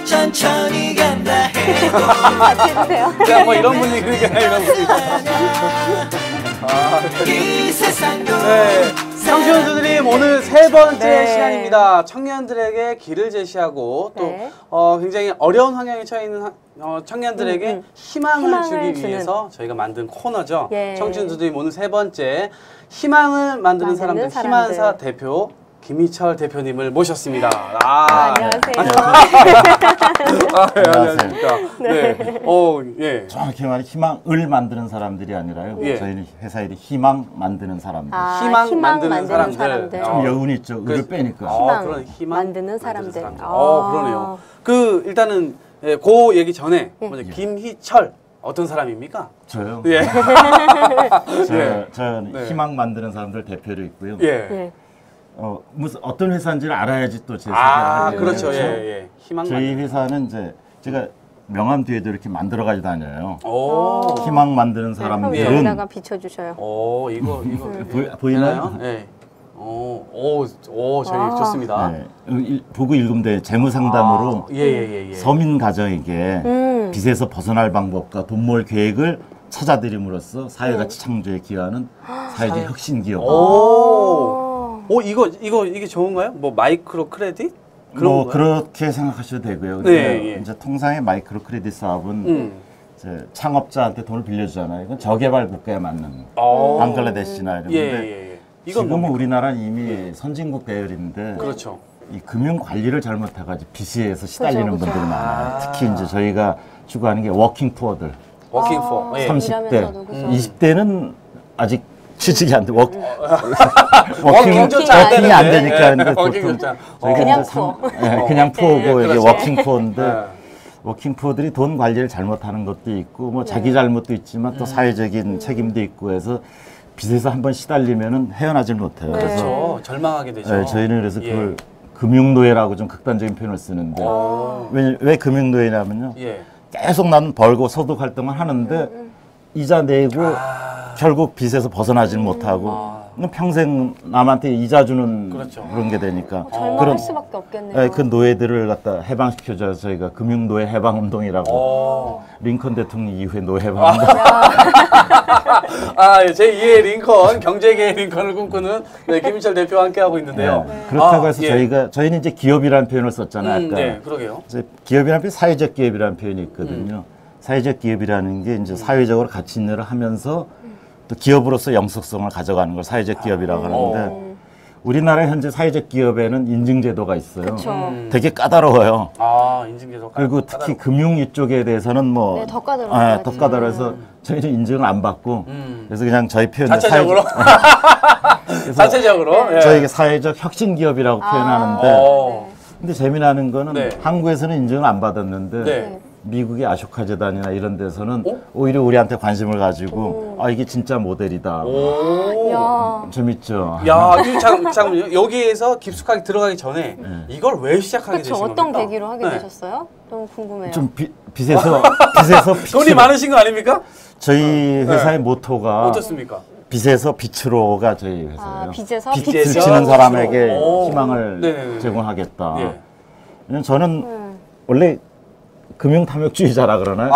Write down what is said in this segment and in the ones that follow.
천천히 간다 해도 자, 뭐 이런 분위기가 이런 분위기. 이 세상도 네. 청취자분들님 오늘 세 번째 네. 시간입니다. 청년들에게 길을 제시하고 또 네. 굉장히 어려운 환경에 처해 있는 청년들에게 희망을 주기 주는. 위해서 저희가 만든 코너죠. 예. 청취자분들님 오늘 세 번째 희망을 만드는 사람들 희만사 대표 김희철 대표님을 모셨습니다. 안녕하세요. 안녕하십니까. 네. 예. 정확히 말해 희망을 만드는 사람들이 아니라요. 예. 저희는 회사 일이 희망 만드는 사람들. 희망 만드는 사람들. 좀 여운 있죠. 의를 빼니까. 그런 희망 만드는 사람들. 그러네요. 일단은 그 얘기 전에 예. 먼저 김희철 어떤 사람입니까? 저요. 예. 저는 네. 희망 만드는 사람들 대표로 있고요. 예. 무슨 어떤 회사인지를 알아야지 또 제 소개를 하게 되죠. 그렇죠. 예. 희망 저희 회사는 이제 제가 명함 뒤에도 이렇게 만들어 가지고 다녀요. 오. 희망 만드는 그럼 사람들은 여기다가 비춰주셔요. 이거 보이나요? 네. 저희 좋습니다. 네. 보고 읽으면 돼. 재무 상담으로 예. 서민 가정에게 빚에서 벗어날 방법과 돈 모을 계획을 찾아드림으로써 사회가치 창조에 기여하는 사회적 혁신 기업. 이게 좋은가요? 뭐 마이크로 크레딧? 뭐 그렇게 생각하셔도 되고요. 네, 이제 통상의 마이크로 크레딧 사업은 이제 창업자한테 돈을 빌려주잖아요. 이건 저개발 국가에 맞는 방글라데시나 이런 데인데 지금은 우리나라는 이미 선진국 대열인데 그렇죠. 이 금융 관리를 잘못해가지고 빚에서 시달리는 분들이 많아요. 특히 이제 저희가 추구하는 게 워킹 푸어들. 워킹 포. 30대, 20대는 아직 취직이 안 돼. 워킹이 안 되니까. 근데 보통 그냥 푸어. 그냥 푸어고 이게 그렇죠. 워킹 푸어인데 워킹 푸어들이 돈 관리를 잘못하는 것도 있고 뭐 자기 잘못도 있지만 또 사회적인 책임도 있고 해서 빚에서 한번 시달리면은 헤어나질 못해요. 그래서 절망하게 되죠. 저희는 그래서 그걸 금융노예라고 좀 극단적인 표현을 쓰는데 왜 금융노예냐면요. 계속 나는 벌고 소득 활동을 하는데 이자 내고 결국 빚에서 벗어나질 못하고 평생 남한테 이자 주는 그런 게 되니까 절망할 수밖에 없겠네요. 그 노예들을 갖다 해방시켜줘서 저희가 금융노예 해방운동이라고 링컨 대통령 이후에 노예 해방운동 제2의 링컨 경제계의 링컨을 꿈꾸는 김희철 대표와 함께하고 있는데요. 그렇다고 해서 저희는 이제 기업이라는 표현을 썼잖아요. 아까. 네, 그러게요. 이제 기업이라는 표현, 사회적 기업이라는 표현이 있거든요. 사회적 기업이라는 게 이제 사회적으로 가치 있는 일을 하면서 또 기업으로서 영속성을 가져가는 걸 사회적 기업이라고 하는데 우리나라 현재 사회적 기업에는 인증제도가 있어요. 되게 까다로워요. 인증제도. 그리고 특히 금융 이쪽에 대해서는 뭐 더 까다로워요. 더 까다로워서 저희는 인증을 안 받고 그래서 그냥 저희 표현 자체적으로 자체적으로 저희가 사회적 혁신 기업이라고 표현하는데 근데 재미나는 거는 한국에서는 인증을 안 받았는데 미국의 아쇼카 재단이나 이런 데서는 오히려 우리한테 관심을 가지고 이게 진짜 모델이다. 재밌죠. 잠깐만요. 여기에서 깊숙하게 들어가기 전에 이걸 왜 시작하게 되신 겁니까? 어떤 계기로 하게 되셨어요? 너무 궁금해요. 좀 빚에서 돈이 많으신 거 아닙니까? 저희 회사의 모토가 어떻습니까? 빚에서 빛으로가 저희 회사예요. 빚에서 빚을 지는 사람에게 희망을 제공하겠다. 왜냐면 저는 원래 금융탐욕주의자라 그러나요?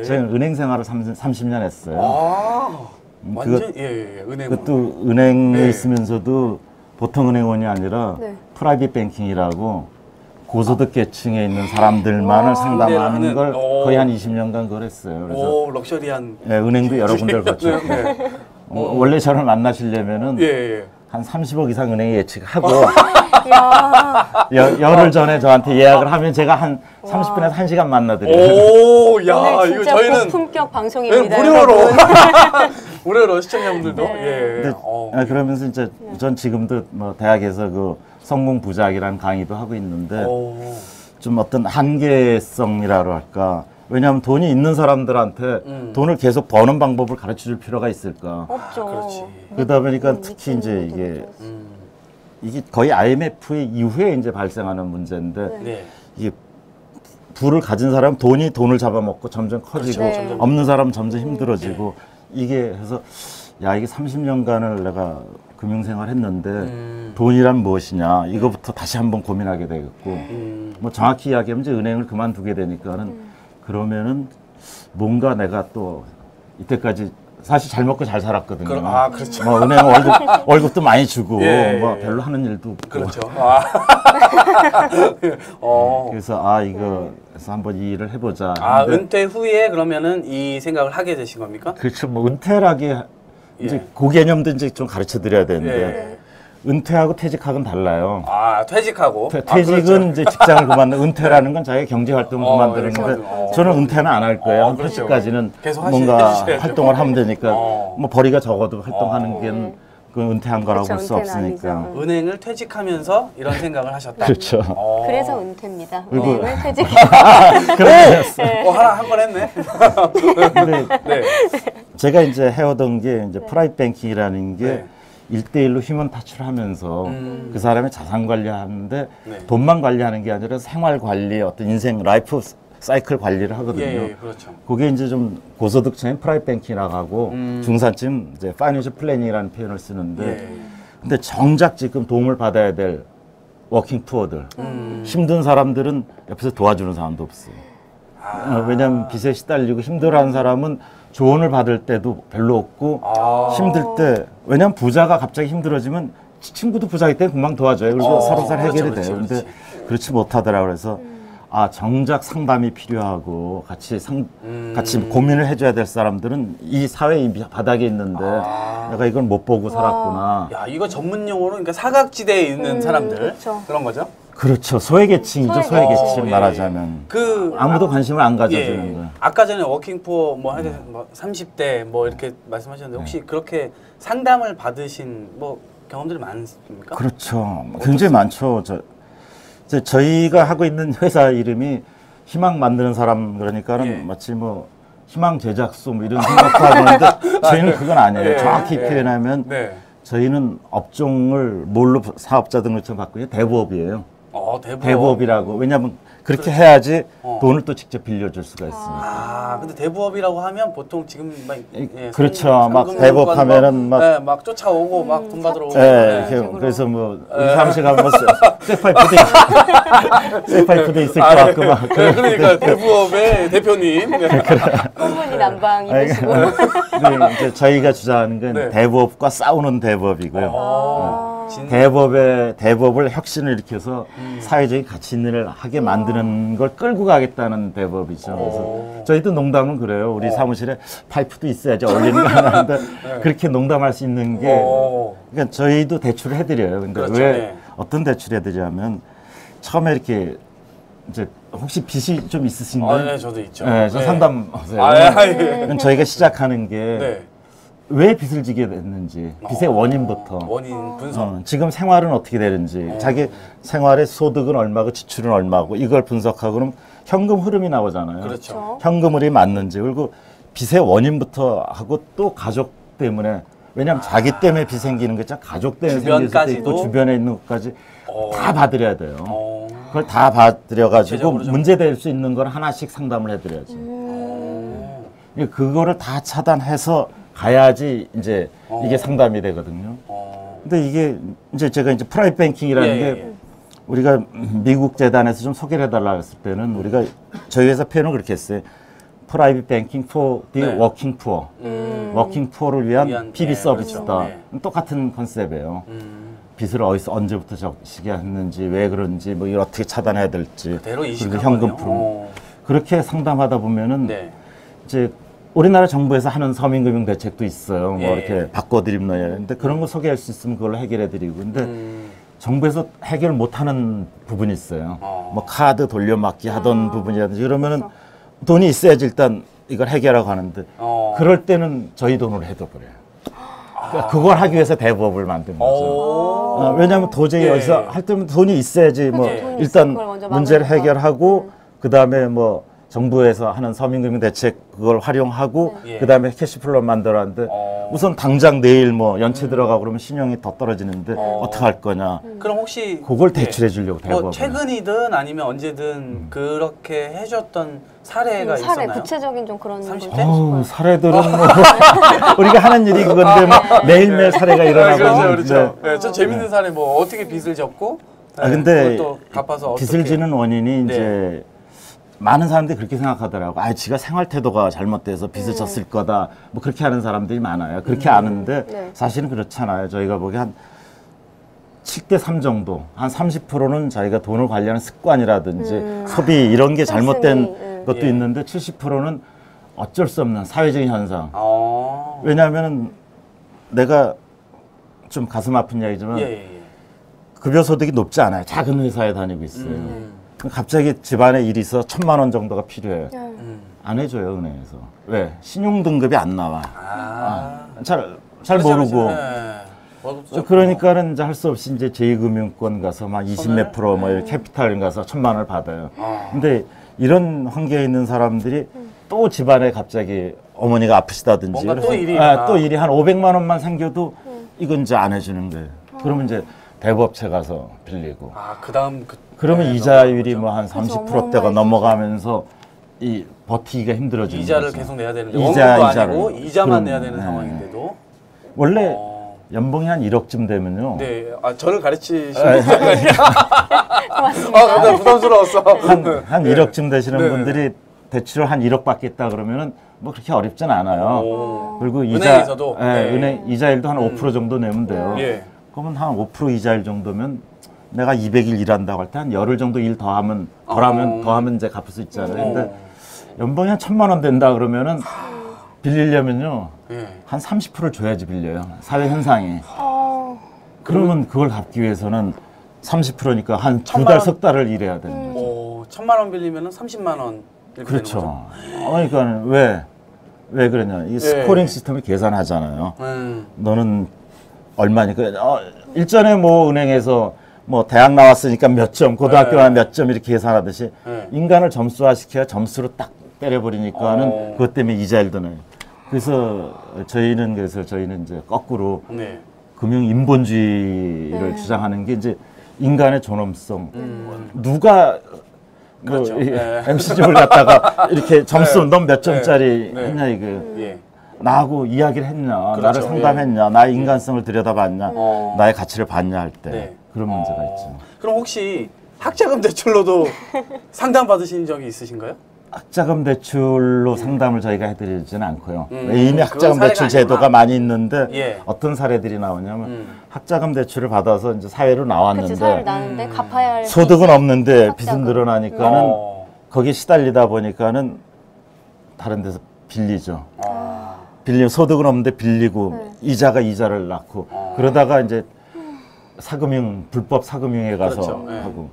제가 은행 생활을 30년 했어요. 완전 은행. 그것도 은행에 있으면서도 보통 은행원이 아니라 프라이빗 뱅킹이라고 고소득 계층에 있는 사람들만을 상담하는 걸 거의 한 20년간 그걸 했어요. 그래서 럭셔리한. 은행도 여러 군데를 거쳤고 원래 저를 만나시려면은 한 30억 이상 은행에 예측하고 열흘 전에 저한테 예약을 하면 제가 한 30분에서 1시간 만나드려요. 이거 저희는 고품격 방송입니다. 무료로 무료로 시청자분들도 그러면서 이제 전 지금도 뭐 대학에서 그 성공 부작이라는 강의도 하고 있는데 좀 어떤 한계성이라고 할까. 왜냐하면 돈이 있는 사람들한테 돈을 계속 버는 방법을 가르쳐 줄 필요가 있을까. 없죠. 그렇지. 그러다 보니까 특히 이제 이게 거의 IMF 이후에 이제 발생하는 문제인데 네. 이게 부를 가진 사람은 돈을 잡아먹고 점점 커지고 그렇죠. 네. 없는 사람은 점점 힘들어지고 이게 해서 야 이게 30년간을 내가 금융생활 했는데 돈이란 무엇이냐 이거부터 다시 한번 고민하게 되겠고 뭐 정확히 이야기하면 이제 은행을 그만두게 되니까는 그러면은 뭔가 내가 또 이때까지 사실 잘 먹고 잘 살았거든요. 그렇죠. 뭐 은행 월급도 많이 주고 뭐 별로 하는 일도 없고. 그렇죠. 그래서 이거 그래서 한번 이 일을 해보자. 은퇴 후에 그러면은 이 생각을 하게 되신 겁니까? 그렇죠. 뭐 은퇴라기 이제 그 개념도 이제 좀 가르쳐 드려야 되는데 은퇴하고 퇴직하고는 달라요. 퇴직하고. 퇴직은 그렇죠. 이제 직장을 그만두고 은퇴라는 건 자기 경제 활동을 그만두는 건데 저는 은퇴는 안 할 거예요. 한 그렇죠. 퇴직까지는 계속 뭔가 해주셔야죠. 활동을 하면 되니까 뭐 벌이가 적어도 활동하는 게 그 은퇴한 거라고 볼 수 은퇴는 없으니까. 아니죠. 은행을 퇴직하면서 이런 생각을 하셨다. 그렇죠. 그래서 은퇴입니다. 그리고- 은행을 퇴직. 한 건 했네. 근데 네. 제가 이제 해오던 게 이제 프라이빗 뱅킹이라는 게 네. 1대1로 휴먼 타치를 하면서 그 사람의 자산 관리하는데 네. 돈만 관리하는 게 아니라 생활 관리, 어떤 인생 라이프 사이클 관리를 하거든요. 그렇죠. 그게 이제 좀 고소득층의 프라이빗 뱅킹이라고 하고 중산층 이제 파이낸셜 플래닝이라는 표현을 쓰는데 근데 정작 지금 도움을 받아야 될 워킹 푸어들 힘든 사람들은 옆에서 도와주는 사람도 없어요. 왜냐하면 빚에 시달리고 힘들어하는 사람은 조언을 받을 때도 별로 없고 힘들 때 왜냐하면 부자가 갑자기 힘들어지면 친구도 부자이기 때문에 금방 도와줘요. 그리고 서로 해결이 그렇죠, 돼요. 그렇지. 근데 그렇지 못하더라고요. 그래서 정작 상담이 필요하고 같이 고민을 해줘야 될 사람들은 이 사회 이 바닥에 있는데 내가 이걸 못 보고 살았구나. 야, 이거 전문 용어로 그러니까 사각지대에 있는 사람들 그렇죠. 그런 거죠? 그렇죠. 소외계층이죠. 소외계층 예. 말하자면. 그 아무도 관심을 안 가져주는 거예요. 아까 전에 워킹푸어 뭐 30대 뭐 이렇게 말씀하셨는데 혹시 그렇게 상담을 받으신 뭐 경험들이 많습니까? 그렇죠. 굉장히 많죠. 저희가 하고 있는 회사 이름이 희망 만드는 사람 그러니까는 마치 뭐 희망 제작소 뭐 이런 생각도 하고 있는데 저희는 그건 아니에요. 정확히 표현하면 저희는 업종을 뭘로 사업자 등록증 받고 있는 대부업이에요. 대부업이라고. 왜냐하면 그렇게 해야지 돈을 또 직접 빌려줄 수가 있으니까. 근데 대부업이라고 하면 보통 지금 막 그렇죠. 막 대부업하면은 막 쫓아오고 막 돈 받으러 오고. 그래서 뭐 우리 사무실 가면 뭐 쇠파이프도 있을 것 같고 막. 그러니까 대부업의 대표님. 소문이 난방 입으시고. 이제 저희가 주장하는 건 대부업과 싸우는 대부업이고요. 대부업을 혁신을 일으켜서 사회적인 가치 있는 일을 하게 만드는 걸 끌고 가겠다는 대부업이죠. 그래서 저희도 농담은 그래요. 우리 사무실에 파이프도 있어야지 어울리는 거 하는데 그렇게 농담할 수 있는 게 그러니까 저희도 대출을 해드려요. 근데 그렇죠. 왜 어떤 대출 해드리냐면 처음에 이렇게 이제 혹시 빚이 좀 있으신가요? 네, 저도 있죠. 네, 저 상담하세요. 저희가 시작하는 게 왜 빚을 지게 됐는지, 빚의 원인부터. 원인 분석. 지금 생활은 어떻게 되는지, 자기 생활의 소득은 얼마고 지출은 얼마고 이걸 분석하고 그럼 현금 흐름이 나오잖아요. 그렇죠. 현금 흐름이 맞는지 그리고 빚의 원인부터 하고 또 가족 때문에 왜냐하면 자기 때문에 빚 생기는 거 있잖아. 가족 때문에 생길 수도 있고 주변에 있는 것까지 다 봐드려야 돼요. 그걸 다 봐드려가지고 문제될 수 있는 걸 하나씩 상담을 해드려야지. 그거를 다 차단해서 가야지 이제 이게 상담이 되거든요. 근데 이게 이제 제가 이제 프라이빗 뱅킹이라는 게 우리가 미국 재단에서 좀 소개를 해달라고 했을 때는 우리가 저희 회사 표현을 그렇게 했어요. 프라이빗 뱅킹 for the working poor. 워킹 푸어를 위한 PB 서비스다. 똑같은 컨셉이에요. 빚을 어디서 언제부터 적시게 했는지 왜 그런지 뭐 이걸 어떻게 차단해야 될지 그리고 현금 풀 그렇게 상담하다 보면은 이제 우리나라 정부에서 하는 서민금융 대책도 있어요. 뭐 이렇게 바꿔드립니다. 근데 그런 거 소개할 수 있으면 그걸로 해결해드리고. 근데 정부에서 해결 못하는 부분이 있어요. 뭐 카드 돌려막기 하던 부분이라든지 그러면은 돈이 있어야지 일단 이걸 해결하고 하는데 그럴 때는 저희 돈으로 해둬버려요. 그걸 하기 위해서 대법을 만든 거죠. 왜냐하면 도저히 예. 여기서 할 때면 돈이 있어야지 뭐 그치, 돈이 일단 있어. 그걸 먼저 문제를 막으니까. 해결하고 그 다음에 뭐 정부에서 하는 서민금융 대책 그걸 활용하고 예. 그 다음에 캐시플로 만들었는데 우선 당장 내일 뭐 연체 들어가고 그러면 신용이 더 떨어지는데 어떻게 할 거냐. 그럼 혹시 그걸 대출해 주려고 대법을. 뭐 최근이든 아니면 언제든 그렇게 해줬던 사례가 사례 있었나요? 구체적인 좀 그런 걸 30대? 듣고 싶어요. 사례들은 뭐 우리가 하는 일이 그건데 뭐 매일매일 사례가 일어나고 그렇죠, 있는데 그렇죠. 네, 저 재밌는 사례 뭐 어떻게 빚을 졌고 근데 그것도 갚아서 빚을 어떻게. 지는 원인이 네. 이제 많은 사람들이 그렇게 생각하더라고. 지가 생활 태도가 잘못돼서 빚을 졌을 거다. 뭐 그렇게 하는 사람들이 많아요. 그렇게 아는데 네. 사실은 그렇잖아요. 저희가 보기 한 7대 3 정도, 한 30%는 자기가 돈을 관리하는 습관이라든지 소비 이런 게 잘못된 것도 예. 있는데 70%는 어쩔 수 없는 사회적인 현상. 어. 왜냐하면 내가 좀 가슴 아픈 이야기지만 예, 예, 예. 급여 소득이 높지 않아요. 작은 회사에 다니고 있어요. 그럼 갑자기 집안에 일이 있어 1,000만 원 정도가 필요해요. 안 해줘요, 은행에서. 왜? 신용 등급이 안 나와. 잘 그렇죠, 모르고. 그렇죠. 네. 월급도 그러니까는 이제 할 수 없이 이제 제2금융권 가서 막 20 몇 프로 뭐 캐피탈 가서 1,000만 원을 받아요. 근데 이런 환경에 있는 사람들이 또 집안에 갑자기 어머니가 아프시다든지 뭔가 또 일이 또 일이 한 500만 원만 생겨도 이건 이제 안 해주는 거예요. 그러면 이제 대법체 가서 빌리고. 그다음 그러면 네, 이자율이 뭐 한 그죠, 30%대가 넘어가면서 이 버티기가 힘들어지는 이자를 거죠. 계속 내야 되는데 이자, 원금도 이자를. 아니고 이자만 그럼, 내야 되는 네. 상황인데도 원래 연봉이 한 1억쯤 되면요. 네, 저를 가르치시는 고맙습니다. 갑자기 부담스러웠어. 한 네. 1억쯤 되시는 네. 분들이 대출을 한 1억 받겠다 그러면은 뭐 그렇게 어렵진 않아요. 오. 그리고 은행에서도? 예, 네. 은행 이자율도 한 5% 정도 내면 돼요. 예. 그러면 한 5% 이자율 정도면 내가 200일 일한다고 할 때 한 열흘 정도 일 더하면 더하면 이제 갚을 수 있잖아요. 근데 연봉이 한 1,000만 원 된다 그러면은 빌리려면요. 예. 한 30%를 줘야지 빌려요. 사회 현상이. 그러면 그걸 갚기 위해서는 30%니까 한 두 1,000만 달, 원? 석 달을 일해야 되는 거죠. 1,000만 원 빌리면은 30만 원 이렇게 되는 거죠. 그렇죠. 그러니까 왜 그러냐. 이 스코링 시스템을 계산하잖아요. 너는 얼마니까. 일전에 뭐 은행에서 뭐 대학 나왔으니까 몇 점, 고등학교 나면 몇 점 이렇게 계산하듯이 인간을 점수화 시켜야 점수로 딱 때려버리니까는 그것 때문에 이자율도 내요. 그래서 저희는 이제 거꾸로 네. 금융 인본주의를 주장하는 게 이제 인간의 존엄성. 누가 그렇죠. MC집을 갖다가 이렇게 점수 넌 몇 점짜리 네. 했냐 이거. 예. 나하고 이야기를 했냐, 그렇죠. 나를 상담했냐, 나의 인간성을 들여다봤냐, 나의 가치를 봤냐 할 때 네. 그런 문제가 있죠. 그럼 혹시 학자금 대출로도 상담 받으신 적이 있으신가요? 학자금 대출로 상담을 저희가 해드리지는 않고요. 이미 그건 학자금 사례가 대출 제도가 아니구나. 많이 있는데 예. 어떤 사례들이 나오냐면 학자금 대출을 받아서 이제 사회로 그치, 나왔는데 사회를 나는데 갚아야 할 소득은 빚이 없는데 학자금. 빚은 늘어나니까는 거기에 시달리다 보니까는 다른 데서 빌리죠. 빌리면 소득은 없는데 빌리고 이자가 이자를 낳고 그러다가 이제 사금융 불법 사금융에 가서 그렇죠. 네. 하고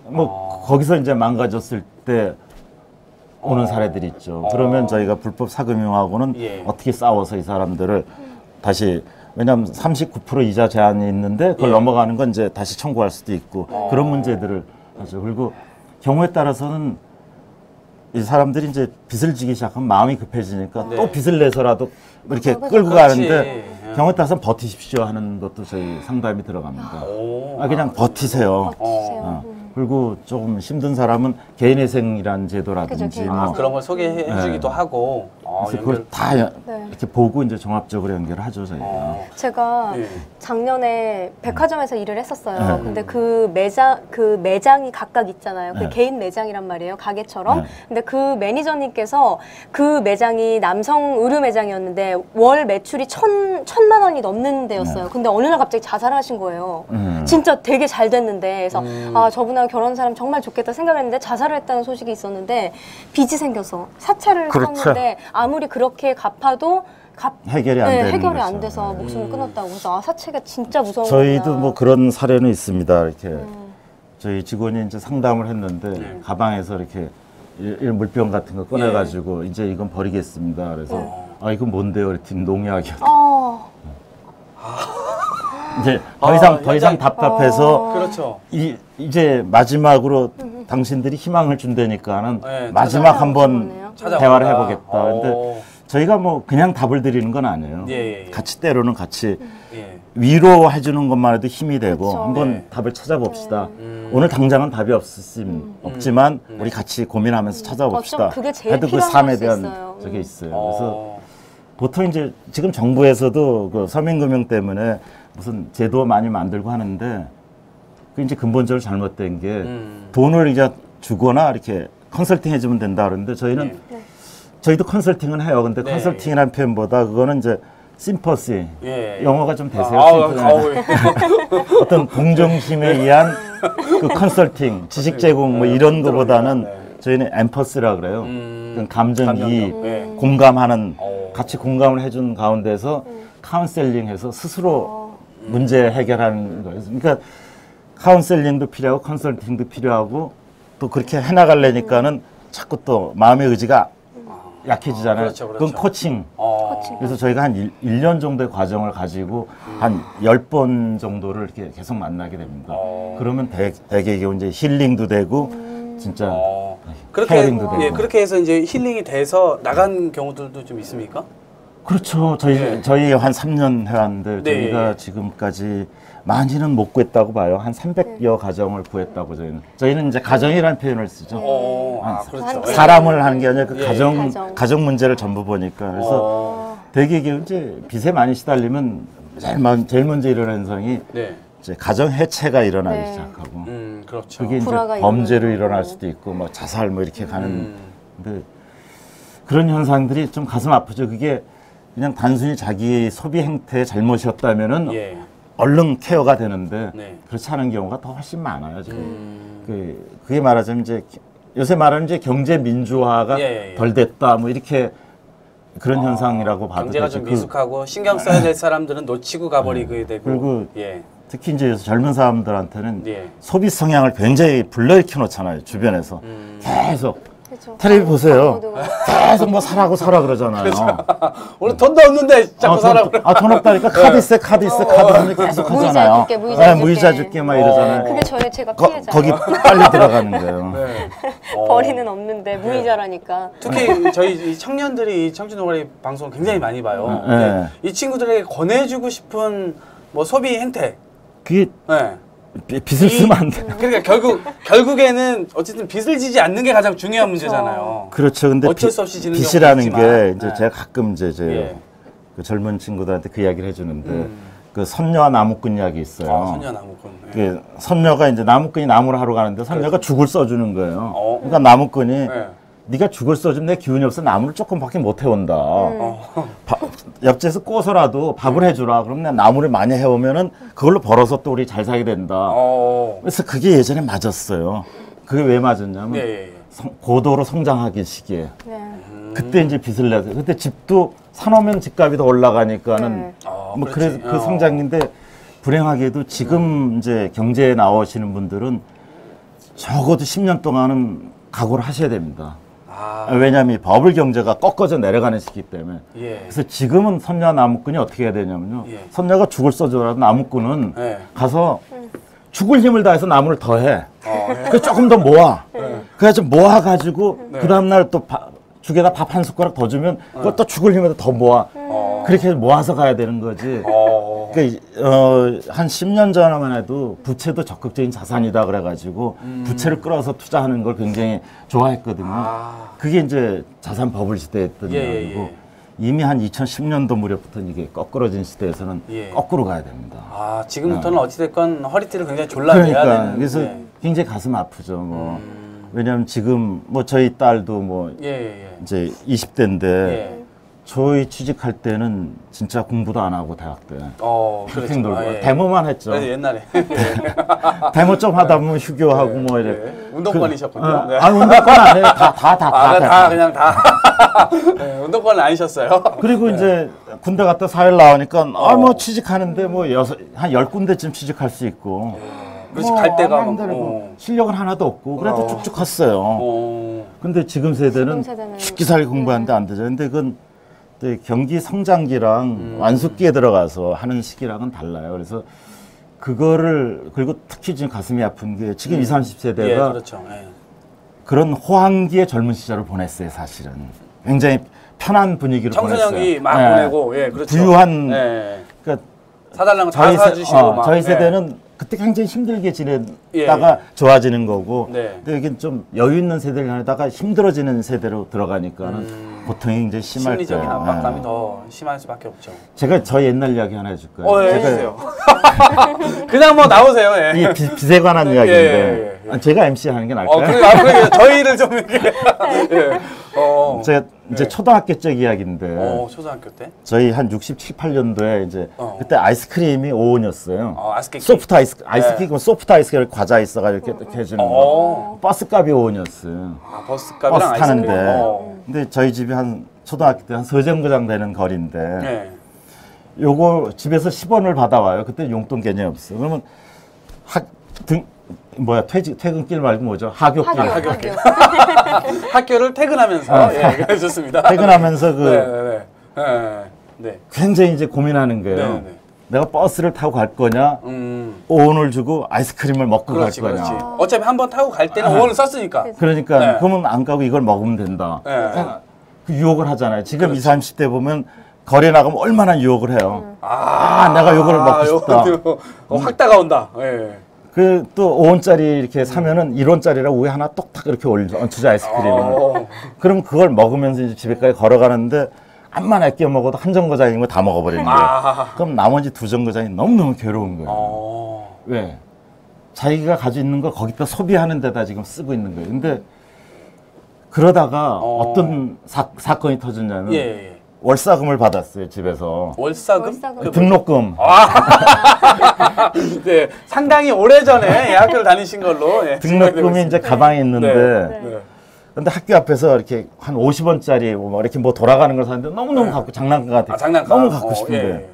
뭐 거기서 이제 망가졌을 때 오는 사례들이 있죠. 그러면 저희가 불법 사금융하고는 예. 어떻게 싸워서 이 사람들을 다시 왜냐하면 39% 이자 제한이 있는데 그걸 예. 넘어가는 건 이제 다시 청구할 수도 있고 그런 문제들을 하죠. 그리고 경우에 따라서는 이 사람들이 이제 빚을 지기 시작하면 마음이 급해지니까 네. 또 빚을 내서라도 이렇게 그렇죠. 끌고 그렇지. 가는데 예. 경우에 따라서는 버티십시오 하는 것도 저희 상담이 들어갑니다. 오. 그냥 버티세요. 주세요. 그리고 조금 힘든 사람은 개인회생이라는 제도라든지 그죠, 뭐 그런 걸 소개해 주기도 하고. 그래서 그걸 다 네. 이렇게 보고 이제 종합적으로 연결하죠 저희가. 제가 예. 작년에 백화점에서 일을 했었어요. 네. 근데 그 매장이 각각 있잖아요. 그 네. 개인 매장이란 말이에요. 가게처럼. 네. 근데 그 매니저님께서 그 매장이 남성 의류 매장이었는데 월 매출이 천만 원이 넘는 데였어요. 근데 어느 날 갑자기 자살을 하신 거예요. 진짜 되게 잘 됐는데. 그래서 아, 저분하고 결혼한 사람 정말 좋겠다 생각했는데 자살을 했다는 소식이 있었는데 빚이 생겨서 사채를 그렇죠. 썼는데 아무리 그렇게 갚아도 해결이 안 되는 해결이 거죠. 안 돼서 목숨을 끊었다고. 그래서 아, 사채가 진짜 무서운 저희도 거구나. 뭐 그런 사례는 있습니다. 이렇게 저희 직원이 이제 상담을 했는데 가방에서 이렇게 물병 같은 거 꺼내가지고 이제 이건 버리겠습니다. 그래서 아 이건 뭔데요? 이랬더니 농약이었다. 이제 더 이상 답답해서 그렇죠. 이제 마지막으로 당신들이 희망을 준다니까는 네, 마지막 한번 찾아보자. 대화를 해보겠다. 근데 저희가 뭐 그냥 답을 드리는 건 아니에요. 예. 같이 때로는 같이 예. 위로해 주는 것만 해도 힘이 되고 그렇죠. 한번 네. 답을 찾아봅시다. 오늘 당장은 답이 없지만 우리 같이 고민하면서 찾아봅시다. 그게 제일 해도 그 필요한 삶에 수 대한 있어요. 저게 있어요. 그래서 보통 이제 지금 정부에서도 그 서민금융 때문에 무슨 제도 많이 만들고 하는데 그 이제 근본적으로 잘못된 게 돈을 이제 주거나 이렇게 컨설팅 해주면 된다 그러는데 저희는 저희도 컨설팅은 해요. 근데 네. 컨설팅이라는 표현보다 그거는 이제 심퍼시 예. 영어가 좀 되세요. 어떤 동정심에 의한 그 컨설팅, 지식 제공 뭐 이런 거보다는 저희는 엠퍼스라 그래요. 그건 감정이입, 공감하는 같이 공감을 해준 가운데서 카운셀링해서 스스로 문제 해결하는 거예요. 그러니까 카운셀링도 필요하고 컨설팅도 필요하고 또 그렇게 해나가려니까는 자꾸 또 마음의 의지가 약해지잖아요. 그렇죠. 그건 코칭. 코칭. 그래서 저희가 한 1년 정도의 과정을 가지고 한 10번 정도를 이렇게 계속 만나게 됩니다. 그러면 되게 이제 힐링도 되고 진짜 그렇게 케어링도 되고. 그렇게 해서 이제 힐링이 돼서 나간 경우들도 좀 있습니까? 그렇죠. 저희 한 3년 해왔는데 네. 저희가 지금까지 많이는 못 구했다고 봐요. 한 300여 가정을 구했다고 저희는 이제 가정이라는 표현을 쓰죠. 그렇죠. 사람을 하는 게 아니라 그 예. 가정 문제를 전부 보니까 그래서 되게 이게 이제 빚에 많이 시달리면 제일 먼저 일어나는 현상이 네. 이제 가정 해체가 일어나기 네. 시작하고 그렇죠. 그게 이제 불화가 범죄로 일어나고. 일어날 수도 있고 뭐 자살 뭐 이렇게 가는 근데 그런 현상들이 좀 가슴 아프죠. 그게 그냥 단순히 자기 소비 행태의 잘못이었다면은 예. 얼른 케어가 되는데 네. 그렇지 않은 경우가 더 훨씬 많아요. 지금. 그게 말하자면 이제 요새 말하는 이제 경제 민주화가 예. 덜 됐다 뭐 이렇게 그런 현상이라고 봐도 경제가 되죠. 좀 미숙하고 신경 써야 될 사람들은 놓치고 가버리게 되고 그리고 예. 특히 이제 젊은 사람들한테는 예. 소비 성향을 굉장히 불러일으켜 놓잖아요. 주변에서 계속 그렇죠. 텔레비 보세요. 광고도 계속 뭐 사라고 사라 그러잖아요. 오늘 돈도 없는데 자꾸 사라고 그래. 돈 없다니까 카드 있어 카드 계속 하잖아요. 무이자 줄게 막 이러잖아요. 그게 제가 피해자예요. 거기 빨리 들어가는 거예요. 네. 벌이는 없는데 무이자라니까. 특히 저희 이 청년들이 이 청춘 동아리 방송 굉장히 많이 봐요. 근데 이 친구들에게 권해주고 싶은 뭐 소비 행태. 그게 네. 빚을 쓰면 안 돼. 그러니까 결국에는 어쨌든 빚을 지지 않는 게 가장 중요한 문제잖아요. 그렇죠. 근데 어쩔 수 없이 지는 빚이라는 경우도 게 있지만. 이제 제가 가끔 이제 예. 그 젊은 친구들한테 그 이야기를 해주는데 그 선녀와 나무꾼 이야기 있어요. 선녀 나무꾼. 그 선녀가 이제 나무꾼이 나무를 하러 가는데 선녀가 죽을 써주는 거예요. 어. 그러니까 나무꾼이 네. 네가 죽을 써주면 내 기운이 없어 나무를 조금밖에 못 해온다. 옆집에서 꼬서라도 밥을 해주라. 그럼 내가 나무를 많이 해오면은 그걸로 벌어서 또 우리 잘 살게 된다. 그래서 그게 예전에 맞았어요. 그게 왜 맞았냐면 예. 고도로 성장하기 시기에 네. 그때 이제 빚을 내서 그때 집도 사놓으면 집값이 더 올라가니까는 뭐 그래서 그 성장인데 불행하게도 지금 이제 경제에 나오시는 분들은 적어도 10년 동안은 각오를 하셔야 됩니다. 왜냐하면 이 버블 경제가 꺾어져 내려가는 시기 때문에. 예. 그래서 지금은 선녀 나무꾼이 어떻게 해야 되냐면요. 예. 선녀가 죽을 써주라도 나무꾼은 예. 가서 죽을 힘을 다해서 나무를 더 해. 그 조금 더 모아. 그래서 모아가지고 그 다음날 또 죽에다 밥 한 숟가락 더 주면 그걸 또 죽을 힘에다 더 모아. 그렇게 모아서 가야 되는 거지. 그러니까 한 10년 전만 해도 부채도 적극적인 자산이다 그래가지고 부채를 끌어서 투자하는 걸 굉장히 좋아했거든요. 그게 이제 자산 버블 시대였던 이야기고 이미 한 2010년도 무렵부터 이게 거꾸러진 시대에서는 거꾸로 가야 됩니다. 지금부터는 어찌됐건 허리띠를 굉장히 졸라매야 되는. 그래서 굉장히 가슴 아프죠. 뭐 왜냐하면 지금 뭐 저희 딸도 뭐 이제 20대인데 저희 취직할 때는 진짜 공부도 안 하고 대학 때 쇼핑 놀고 데모만 했죠. 옛날에 데모 좀 하다 보면 휴교하고 뭐 이래. 운동권이셨군요. 운동권 안 해요. 다 그냥 다. 운동권은 아니셨어요. 그리고 이제 군대 갔다 4일 나오니까 뭐 취직하는데 뭐 한 10군데쯤 취직할 수 있고. 그렇지 갈 때가 실력은 하나도 없고 그래도 쭉쭉 컸어요. 근데 지금 세대는 죽기 살기 공부하는데 안 되죠. 근데 그건 또 경기 성장기랑 완숙기에 들어가서 하는 시기랑은 달라요. 그래서 그거를 그리고 특히 지금 가슴이 아픈 게 지금 20, 30세대가 예, 그렇죠. 예. 그런 호황기의 젊은 시절을 보냈어요. 사실은 굉장히 편한 분위기를 청소년기 보냈어요. 막 예. 보내고, 예, 그렇죠. 부유한 예. 그러니까 사달라는 거 다 사주시고 막. 저희 예. 세대는 그때 굉장히 힘들게 지내다가 예. 좋아지는 거고, 네. 근데 이게 좀 여유 있는 세대를 하다가 힘들어지는 세대로 들어가니까는 고통이 굉장히 심할 거예요. 심리적인 압박감이 더 심할 수밖에 없죠. 제가 저 옛날 이야기 하나 해줄까요? 예, 제가 해주세요. 그냥 뭐 나오세요. 예. 이게 빚에 관한 이야기인데 예. 제가 MC 하는 게 나을까요? 그래, 저희를 좀 이렇게. 예. 제가 이제 초등학교 적 이야기인데 초등학교 때? 저희 한 67, 8년도에 이제 그때 아이스크림이 5원이었어요. 아이스케이크. 소프트 아이스크림, 소프트 아이스크림 과자 있어가지고 이렇게 해주는 거. 버스값이 5원이었어요. 버스값이랑 버스 타는데. 아이스크림. 근데 저희 집이 한 초등학교 때 한 서정거장 되는 거리인데 네. 요거 집에서 10원을 받아와요. 그때 용돈 개념이 없어. 그러면 퇴근길 말고 뭐죠? 하교길. 학교를 퇴근하면서. 예, 좋습니다. 퇴근하면서 네. 굉장히 이제 고민하는 거예요. 네. 내가 버스를 타고 갈 거냐, 5원을 주고 아이스크림을 먹고 그렇지, 갈 거냐. 그렇지. 어차피 한 번 타고 갈 때는 5원을 썼으니까. 그러니까 네. 그러면 안 가고 이걸 먹으면 된다. 네. 그 유혹을 하잖아요. 지금 그렇지. 20, 30대 보면 거리에 나가면 얼마나 유혹을 해요. 내가 이걸 먹고 싶다. 확 다가온다. 예. 그 또 5원짜리 이렇게 사면은 1원짜리라 위에 하나 똑딱 이렇게 얹혀져 아이스크림을. 그럼 그걸 먹으면서 이제 집에까지 걸어가는데 암만 아껴 먹어도 한 정거장인 거 다 먹어버리는 거예요. 그럼 나머지 2정거장이 너무너무 괴로운 거예요. 왜? 자기가 가지고 있는 걸 거기다 소비하는 데다 지금 쓰고 있는 거예요. 근데 그러다가 어떤 사건이 터졌냐면 예. 월사금을 받았어요, 집에서. 월사금? 등록금. 네, 상당히 오래전에 학교를 다니신 걸로. 예, 등록금이 이제 가방에 있는데 네. 근데 학교 앞에서 이렇게 한 50원짜리 뭐 이렇게 뭐 돌아가는 걸 사는데 너무너무 갖고 장난감 같아. 장난감. 너무 갖고 싶은데. 예.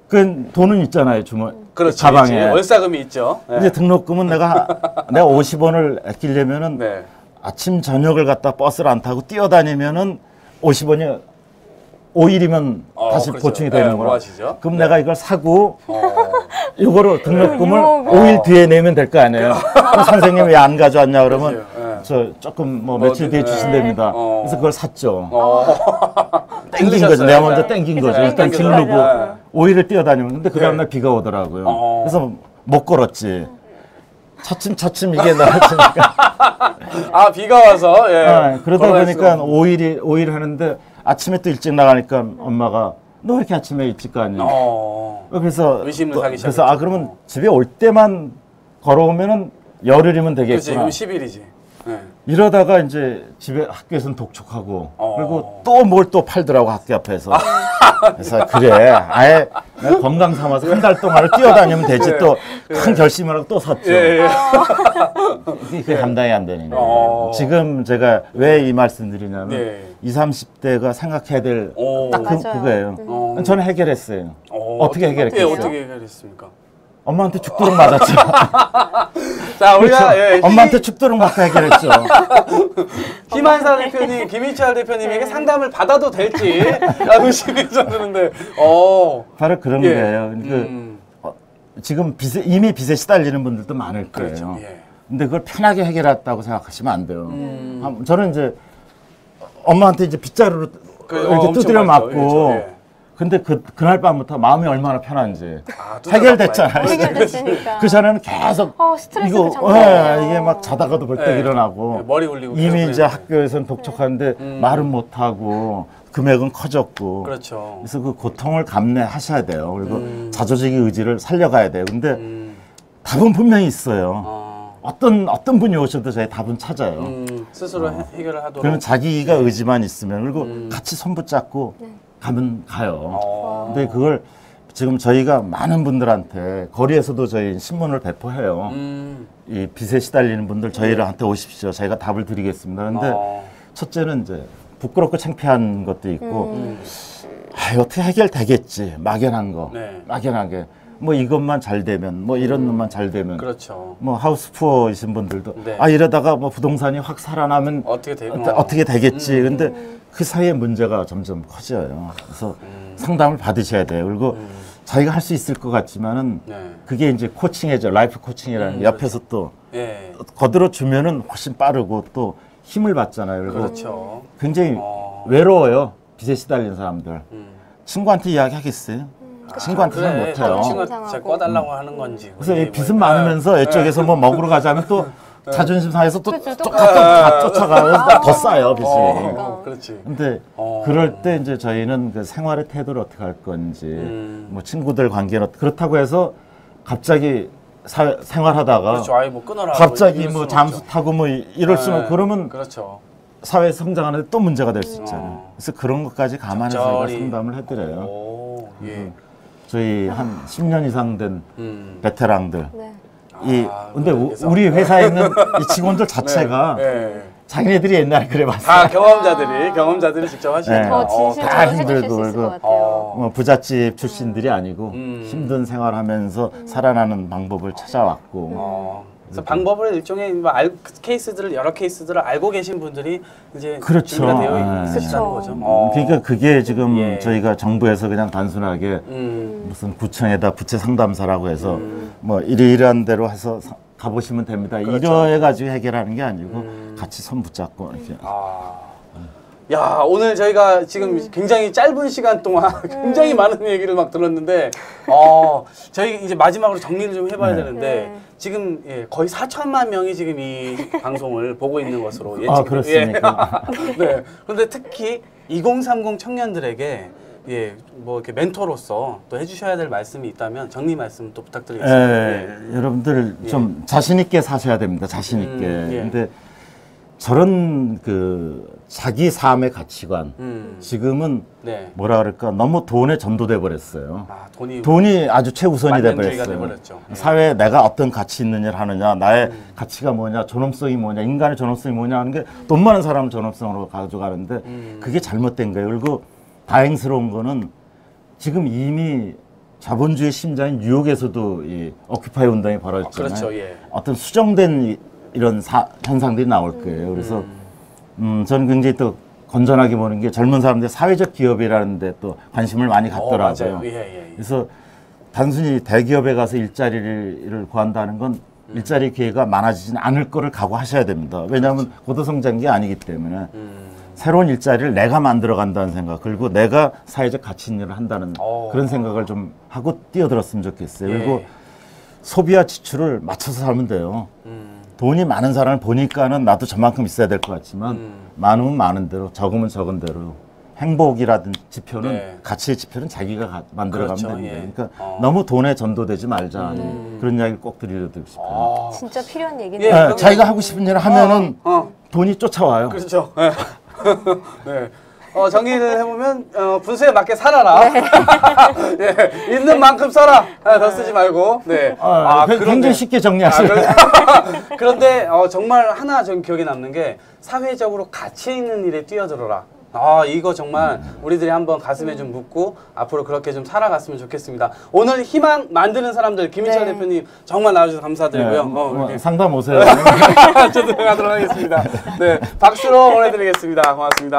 그 돈은 있잖아요, 주머니. 그렇지. 가방에. 있지. 월사금이 있죠. 예. 이제 등록금은 내가 50원을 아끼려면은 네. 아침 저녁을 갖다 버스를 안 타고 뛰어다니면은 50원이 5일이면 다시 그렇죠. 보충이 되는 네, 거라. 뭐하시죠? 그럼 내가 이걸 사고 이거로 등록금을 유혹. 5일 뒤에 내면 될 거 아니에요. 그럼 선생님이 왜 안 가져왔냐 그러면 그렇죠. 저 조금 뭐 며칠 뒤에 주신답니다. 그래서 그걸 샀죠. 땡긴 거죠. 내가 먼저 땡긴 거죠. 일단 질르고 5일을 뛰어다니면 근데 그 다음날 비가 오더라고요. 그래서 못 걸었지. 차츰 이게 나아지니까. 비가 와서. 예. 그러다 보니까 5일 하는데 아침에 또 일찍 나가니까 엄마가 너 왜 이렇게 아침에 일찍 가니? 그래서 의심을 사기 그래서 그러면 집에 올 때만 걸어오면은 열흘이면 그렇지. 되겠구나. 그럼 10일이지. 예. 이러다가 이제 집에 학교에서는 독촉하고 그리고 또 뭘 또 팔더라고 학교 앞에서. 그래서 그래 아예 내가 건강 삼아서 한 달 동안을 뛰어다니면 되지 또 큰 결심을 하고 또 샀죠. 그게 감당이 안 되는 거예요. 지금 제가 왜 이 말씀 드리냐면 20, 30대가 생각해야 될 딱 그거예요. 저는 해결했어요. 어떻게 해결했겠어요? 어떻게 해결했습니까? 엄마한테 죽도록 맞았죠. 자, 우리가 그렇죠. 엄마한테 죽도록 맞고 해결했죠. 김한사 대표님, 김희철 대표님에게 상담을 받아도 될지 라고 심이 드는데, 바로 그런 거예요. 지금 이미 빚에 시달리는 분들도 많을 거예요. 그렇죠. 근데 그걸 편하게 해결했다고 생각하시면 안 돼요. 저는 이제 엄마한테 이제 빗자루로 이렇게 두드려 맞고 근데 그날 밤부터 마음이 얼마나 편한지 해결됐잖아요. 해결됐으니까. 그 전에는 계속 스트레스도 장난 이게 막 자다가도 벌떡 일어나고 머리 굴리고 이미 이제 학교에서는 독촉하는데 말은 못 하고 금액은 커졌고 그렇죠. 그래서 그 고통을 감내하셔야 돼요. 그리고 자조직의 의지를 살려가야 돼요. 근데 답은 분명히 있어요. 어떤 분이 오셔도 저희 답은 찾아요. 스스로 해결을 하도록. 그러면 자기가 의지만 있으면 그리고 같이 손 붙잡고 가면 가요. 근데 그걸 지금 저희가 많은 분들한테 거리에서도 저희 신문을 배포해요. 이 빚에 시달리는 분들 저희한테 오십시오. 저희가 답을 드리겠습니다. 근데 첫째는 이제 부끄럽고 창피한 것도 있고 어떻게 해결되겠지 막연한 거 막연하게 뭐 이것만 잘 되면 뭐 이런 놈만 잘 되면 그렇죠. 뭐 하우스 푸어이신 분들도 네. 아 이러다가 뭐 부동산이 확 살아나면 어떻게 되겠지. 근데 그 사이에 문제가 점점 커져요. 그래서 상담을 받으셔야 돼요. 그리고 자기가 할 수 있을 것 같지만은 네. 그게 이제 코칭이죠. 라이프 코칭이라는 게 옆에서 또 예. 거들어 주면은 훨씬 빠르고 또 힘을 받잖아요. 그리고 그렇죠. 굉장히 외로워요. 빚에 시달린 사람들. 친구한테 이야기하겠어요? 친구한테 잘 못해요. 친구가 진짜 꺼달라고 하는 건지. 그래서 이 빚은 많으면서 이쪽에서 뭐 먹으러 가자면 또 자존심 상해서 또 쫓아가서 더 쌓여요, 빚이. 그렇지. 근데 그럴 때 이제 저희는 그 생활의 태도를 어떻게 할 건지, 뭐 친구들 관계는 그렇다고 해서 갑자기 생활하다가 그렇죠. 아예 뭐 끊어라. 갑자기 뭐 잠수 타고 뭐 이럴 수는 그러면 그렇죠. 사회 성장하는데 또 문제가 될 수 있잖아요. 그래서 그런 것까지 감안해서 저희가 상담을 해드려요. 오, 예. 저희 한 10년 이상 된 베테랑들. 네. 근데 우리 회사에 있는 이 직원들 자체가 자기네들이 옛날에 그래봤어요. 다 경험자들이 직접 하시는 더 진실적으로 해주실 수 있을 것 같아요. 뭐 부잣집 출신들이 아니고 힘든 생활하면서 살아나는 방법을 찾아왔고. 그래서 방법을 일종의 여러 케이스들을 알고 계신 분들이 이제 그렇죠. 준비가 되어 있으시다는 거죠. 그러니까 그게 지금 저희가 정부에서 그냥 단순하게 무슨 구청에다 부채 상담사라고 해서 뭐 이러이러한 대로 해서 가보시면 됩니다. 그렇죠. 이래가지고 해결하는 게 아니고 같이 손 붙잡고 이렇게. 야, 오늘 저희가 지금 굉장히 짧은 시간 동안 굉장히 많은 얘기를 막 들었는데, 저희 이제 마지막으로 정리를 좀 해봐야 되는데, 지금 거의 4천만 명이 지금 이 방송을 보고 있는 것으로 그렇습니까? 네. 그런데 특히 2030 청년들에게 뭐 이렇게 멘토로서 또 해주셔야 될 말씀이 있다면 정리 말씀 또 부탁드리겠습니다. 여러분들 좀 자신 있게 사셔야 됩니다. 자신 있게. 근데 저런 그 자기 삶의 가치관 지금은 뭐라 그럴까 너무 돈에 전도돼 버렸어요. 돈이 아주 최우선이 돼 버렸어요. 사회에 내가 어떤 가치 있는 일을 하느냐, 나의 가치가 뭐냐, 존엄성이 뭐냐, 인간의 존엄성이 뭐냐 하는 게 돈 많은 사람은 존엄성으로 가져가는데 그게 잘못된 거예요. 그리고 다행스러운 거는 지금 이미 자본주의 심장인 뉴욕에서도 이 오큐파이 운동이 벌어졌잖아요. 그렇죠. 어떤 수정된 이런 현상들이 나올 거예요. 그래서 저는 굉장히 또 건전하게 보는 게 젊은 사람들이 사회적 기업이라는 데 또 관심을 많이 갖더라고요. 그래서 단순히 대기업에 가서 일자리를 구한다는 건 일자리 기회가 많아지지는 않을 거를 각오하셔야 됩니다. 왜냐하면 고도성장기 아니기 때문에 새로운 일자리를 내가 만들어 간다는 생각, 그리고 내가 사회적 가치 있는 일을 한다는 그런 생각을 좀 하고 뛰어들었으면 좋겠어요. 그리고 소비와 지출을 맞춰서 살면 돼요. 돈이 많은 사람을 보니까는 나도 저만큼 있어야 될 것 같지만 많으면 많은 대로, 적으면 적은 대로 행복이라든 지표는 가치의 지표는 자기가 만들어가면 됩니다. 그러니까 너무 돈에 전도되지 말자. 그런 이야기를 꼭 드리고 싶어요. 진짜 필요한 얘기네요. 자기가 하고 싶은 일을 하면은 돈이 쫓아와요. 그렇죠. 네. 정리를 해보면 분수에 맞게 살아라. 있는 만큼 써라. 더 쓰지 말고. 굉장히 쉽게 정리하시네요. 그런데 정말 하나 좀 기억에 남는 게 사회적으로 가치 있는 일에 뛰어들어라. 이거 정말 우리들이 한번 가슴에 좀 묻고 앞으로 그렇게 좀 살아갔으면 좋겠습니다. 오늘 희망 만드는 사람들 김희철 대표님 정말 나와주셔서 감사드리고요. 상담 오세요. 저도 가도록 하겠습니다. 박수로 보내드리겠습니다. 고맙습니다.